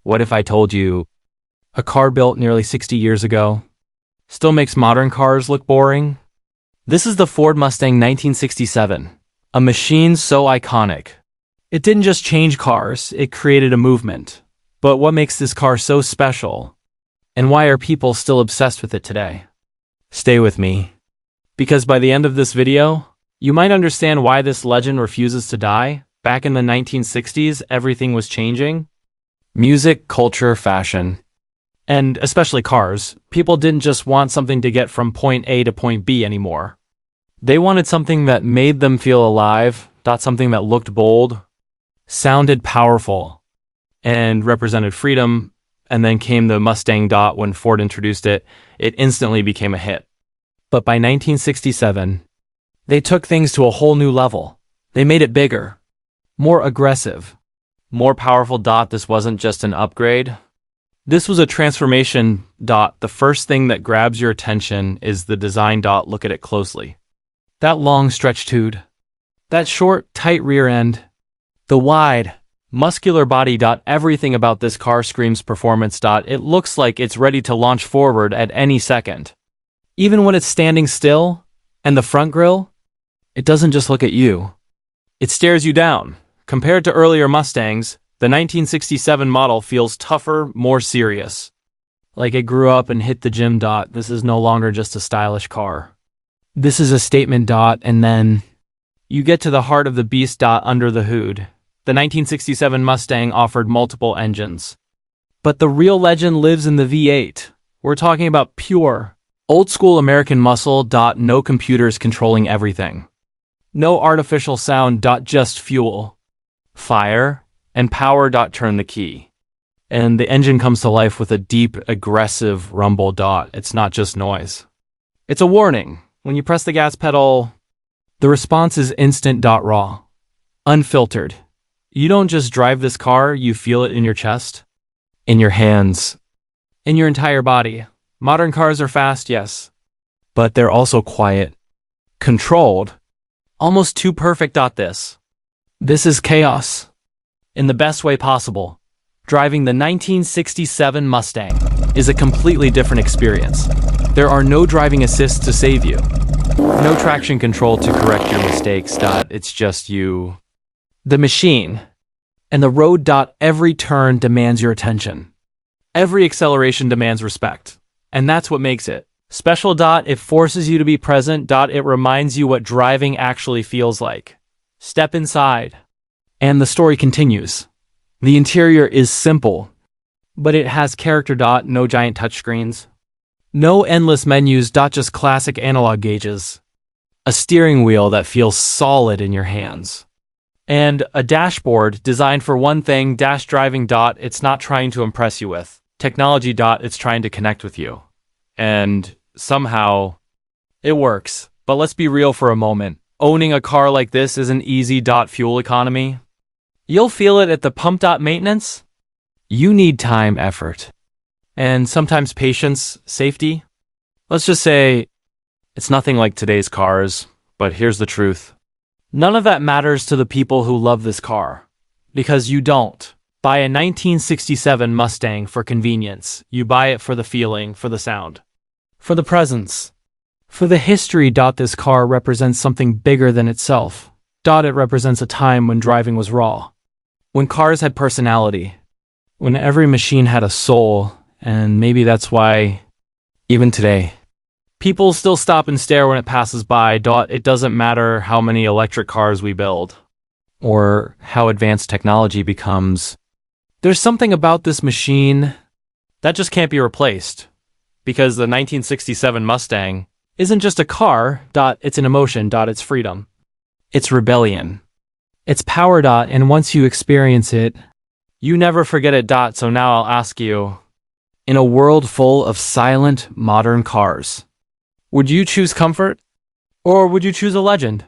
What if I told you a car built nearly 60 years ago still makes modern cars look boring? This is the Ford Mustang 1967, a machine so iconic. It didn't just change cars, it created a movement. But what makes this car so special? And why are people still obsessed with it today? Stay with me, because by the end of this video, you might understand why this legend refuses to die. Back in the 1960s, everything was changing. Music, culture, fashion, and especially cars. People didn't just want something to get from point A to point B anymore. They wanted something that made them feel alive, not something that looked bold, sounded powerful, and represented freedom. And then came the Mustang. When Ford introduced it, it instantly became a hit. But by 1967, they took things to a whole new level. They made it bigger, more aggressive, more powerful. This wasn't just an upgrade. This was a transformation. The first thing that grabs your attention is the design. Look at it closely. That long stretched hood, that short, tight rear end, the wide, muscular body. Everything about this car screams performance. It looks like it's ready to launch forward at any second. Even when it's standing still, and the front grille, it doesn't just look at you. It stares you down. Compared to earlier Mustangs, the 1967 model feels tougher, more serious. Like it grew up and hit the gym. This is no longer just a stylish car. This is a statement. And then you get to the heart of the beast. Under the hood, the 1967 Mustang offered multiple engines. But the real legend lives in the V8. We're talking about pure, old-school American muscle. No computers controlling everything. No artificial sound. Just fuel, fire, and power. Turn the key. And the engine comes to life with a deep, aggressive rumble. It's not just noise. It's a warning. When you press the gas pedal, the response is instant. Raw, unfiltered. You don't just drive this car, you feel it in your chest, in your hands, in your entire body. Modern cars are fast, yes, but they're also quiet, controlled, almost too perfect. This is chaos, in the best way possible. Driving the 1967 Mustang is a completely different experience. There are no driving assists to save you, no traction control to correct your mistakes. It's just you, the machine, and the road. Every turn demands your attention. Every acceleration demands respect. And that's what makes it special. It forces you to be present. It reminds you what driving actually feels like. Step inside, and the story continues. The interior is simple, but it has character. No giant touchscreens, no endless menus. Just classic analog gauges, a steering wheel that feels solid in your hands, and a dashboard designed for one thing: dash driving. It's not trying to impress you with technology. It's trying to connect with you. And somehow, it works. But let's be real for a moment. Owning a car like this isn't easy. Fuel economy, you'll feel it at the pump. Maintenance, you need time, effort, and sometimes patience, safety. Let's just say, it's nothing like today's cars. But here's the truth. None of that matters to the people who love this car. Because you don't buy a 1967 Mustang for convenience. You buy it for the feeling, for the sound, for the presence, for the history. This car represents something bigger than itself. It represents a time when driving was raw, when cars had personality, when every machine had a soul. And maybe that's why, even today, people still stop and stare when it passes by. It doesn't matter how many electric cars we build, or how advanced technology becomes. There's something about this machine that just can't be replaced. Because the 1967 Mustang isn't just a car. It's an emotion. It's freedom. It's rebellion. It's power. And once you experience it, you never forget it. So now I'll ask you, in a world full of silent, modern cars, would you choose comfort? Or would you choose a legend?